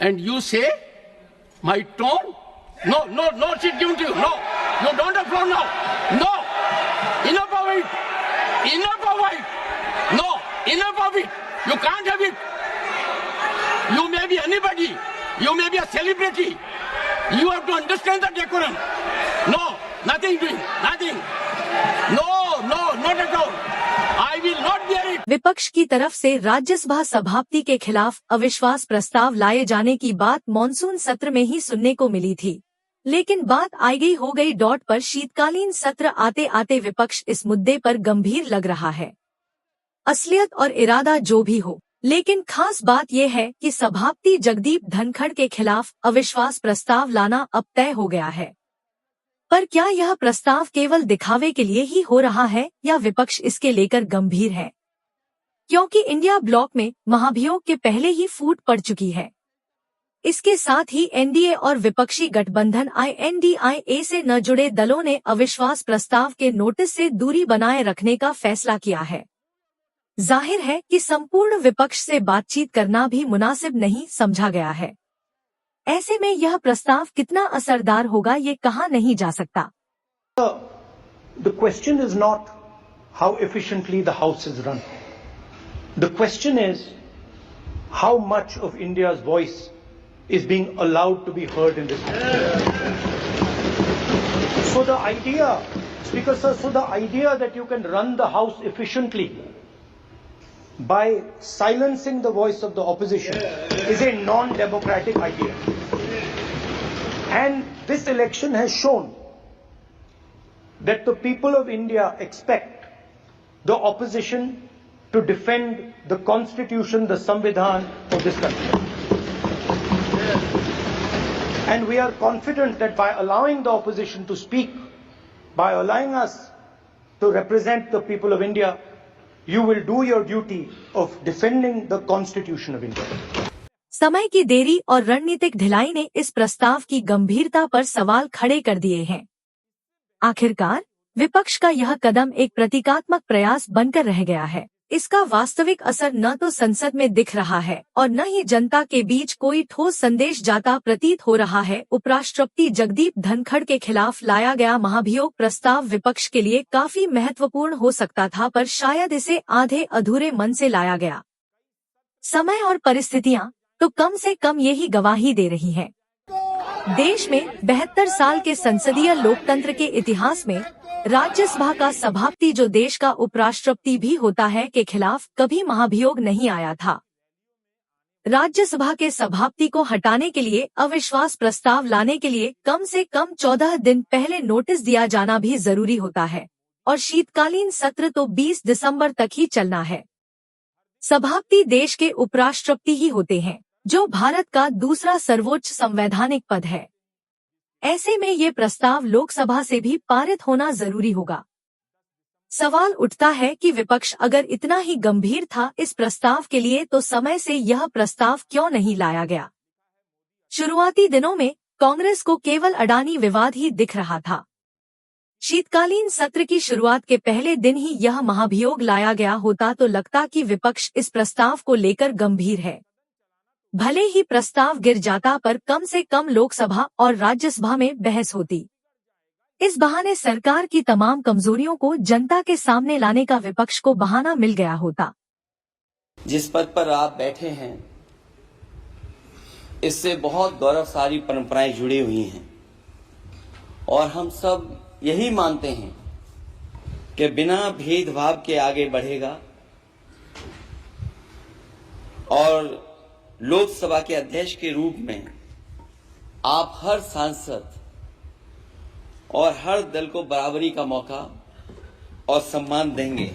and you say my tone. No, she's given to you. No, you don't have floor now. No, enough of it. Enough of it. No, enough of it. You can't have it. You may be anybody. You may be a celebrity. You have to understand the decorum. No, nothing doing. Nothing. No, not at all. I will not bear it. विपक्ष की तरफ से राज्यसभा सभापति के खिलाफ अविश्वास प्रस्ताव लाए जाने की बात मॉनसून सत्र में ही सुनने को मिली थी, लेकिन बात आई गई हो गई डॉट पर शीतकालीन सत्र आते आते विपक्ष इस मुद्दे पर गंभीर लग रहा है। असलियत और इरादा जो भी हो, लेकिन खास बात यह है कि सभापति जगदीप धनखड़ के खिलाफ अविश्वास प्रस्ताव लाना अब तय हो गया है। पर क्या यह प्रस्ताव केवल दिखावे के लिए ही हो रहा है या विपक्ष इसके लेकर गंभीर है? क्योंकि इंडिया ब्लॉक में महाभियोग के पहले ही फूट पड़ चुकी है। इसके साथ ही एनडीए और विपक्षी गठबंधन INDIA से न जुड़े दलों ने अविश्वास प्रस्ताव के नोटिस से दूरी बनाए रखने का फैसला किया है। जाहिर है कि संपूर्ण विपक्ष से बातचीत करना भी मुनासिब नहीं समझा गया है। ऐसे में यह प्रस्ताव कितना असरदार होगा ये कहा नहीं जा सकता। The question is not how efficiently the House is run. The question is how much of India's voice is being allowed to be heard in this country. So the idea, Speaker sir, the idea that you can run the House efficiently by silencing the voice of the opposition is a non-democratic idea. And this election has shown that the people of India expect the opposition to defend the constitution, the Samvidhan of this country. And we are confident that by allowing the opposition to speak, by allowing us to represent the people of India, you will do your duty of defending the constitution of India. समय की देरी और रणनीतिक ढिलाई ने इस प्रस्ताव की गंभीरता पर सवाल खड़े कर दिए हैं। आखिरकार विपक्ष का यह कदम एक प्रतीकात्मक प्रयास बनकर रह गया है। इसका वास्तविक असर न तो संसद में दिख रहा है और न ही जनता के बीच कोई ठोस संदेश जाता प्रतीत हो रहा है। उपराष्ट्रपति जगदीप धनखड़ के खिलाफ लाया गया महाभियोग प्रस्ताव विपक्ष के लिए काफी महत्वपूर्ण हो सकता था, पर शायद इसे आधे अधूरे मन से लाया गया। समय और परिस्थितियां तो कम से कम यही गवाही दे रही हैं। देश में 72 साल के संसदीय लोकतंत्र के इतिहास में राज्यसभा का सभापति, जो देश का उपराष्ट्रपति भी होता है, के खिलाफ कभी महाभियोग नहीं आया था। राज्यसभा के सभापति को हटाने के लिए अविश्वास प्रस्ताव लाने के लिए कम से कम 14 दिन पहले नोटिस दिया जाना भी जरूरी होता है और शीतकालीन सत्र तो 20 दिसंबर तक ही चलना है। सभापति देश के उपराष्ट्रपति ही होते हैं, जो भारत का दूसरा सर्वोच्च संवैधानिक पद है। ऐसे में ये प्रस्ताव लोकसभा से भी पारित होना जरूरी होगा। सवाल उठता है कि विपक्ष अगर इतना ही गंभीर था इस प्रस्ताव के लिए, तो समय से यह प्रस्ताव क्यों नहीं लाया गया? शुरुआती दिनों में कांग्रेस को केवल अडानी विवाद ही दिख रहा था। शीतकालीन सत्र की शुरुआत के पहले दिन ही यह महाभियोग लाया गया होता तो लगता कि विपक्ष इस प्रस्ताव को लेकर गंभीर है। भले ही प्रस्ताव गिर जाता, पर कम से कम लोकसभा और राज्यसभा में बहस होती। इस बहाने सरकार की तमाम कमजोरियों को जनता के सामने लाने का विपक्ष को बहाना मिल गया होता। जिस पद पर आप बैठे हैं, इससे बहुत गौरवशाली परंपराएं जुड़ी हुई हैं और हम सब यही मानते हैं कि बिना भेदभाव के आगे बढ़ेगा और लोकसभा के अध्यक्ष के रूप में आप हर सांसद और हर दल को बराबरी का मौका और सम्मान देंगे।